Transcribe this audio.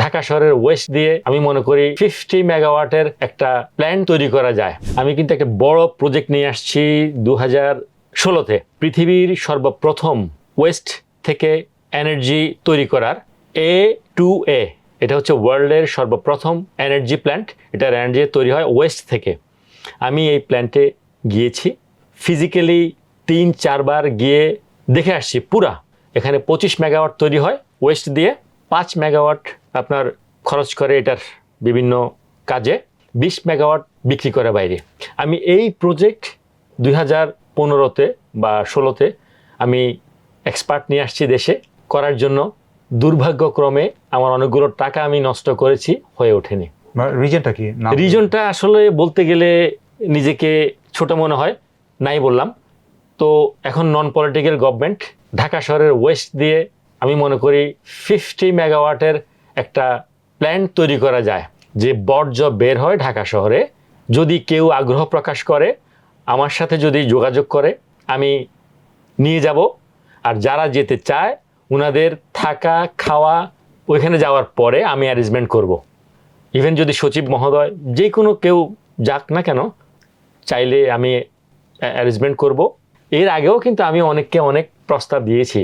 ঢাকা শহরের ওয়েস্ট দিয়ে আমি মনে করি 50 মেগাওয়াটের একটা প্ল্যান্ট তৈরি করা যায়। আমি কিন্তু একটা বড় প্রজেক্ট নিয়ে আসছি 2016-তে, পৃথিবীর সর্বপ্রথম ওয়েস্ট থেকে এনার্জি তৈরি করার A2A, এটা হচ্ছে ওয়ার্ল্ডের সর্বপ্রথম এনার্জি প্ল্যান্ট। এটার এনার্জি তৈরি হয় ওয়েস্ট থেকে। আমি এই প্ল্যান্টে গিয়েছি, ফিজিক্যালি 3-4 বার গিয়ে দেখে আসছি পুরা। এখানে 25 মেগাওয়াট তৈরি হয় ওয়েস্ট দিয়ে, 5 মেগাওয়াট আপনার খরচ করে এটার বিভিন্ন কাজে, 20 মেগাওয়াট বিক্রি করে বাইরে। আমি এই প্রজেক্ট 2015-তে বা 16-তে আমি এক্সপার্ট নিয়ে আসছি দেশে করার জন্য। দুর্ভাগ্যক্রমে আমার অনেকগুলো টাকা আমি নষ্ট করেছি, হয়ে ওঠেনি। রিজনটা কি? রিজনটা আসলে বলতে গেলে নিজেকে ছোট মনে হয়, নাই বললাম তো। এখন নন পলিটিক্যাল গভর্নমেন্ট, ঢাকা শহরের ওয়েস্ট দিয়ে আমি মনে করি 50 মেগাওয়াটের একটা প্ল্যান্ট তৈরি করা যায়। যে বর্জ্য বের হয় ঢাকা শহরে, যদি কেউ আগ্রহ প্রকাশ করে আমার সাথে যদি যোগাযোগ করে আমি নিয়ে যাব। আর যারা যেতে চায় ওনাদের থাকা খাওয়া ওইখানে যাওয়ার পরে আমি অ্যারেঞ্জমেন্ট করব। ইভেন যদি সচিব মহোদয় যে কোনো কেউ যাক না কেন, চাইলে আমি অ্যারেঞ্জমেন্ট করব। এর আগেও কিন্তু আমি অনেককে অনেক প্রস্তাব দিয়েছি।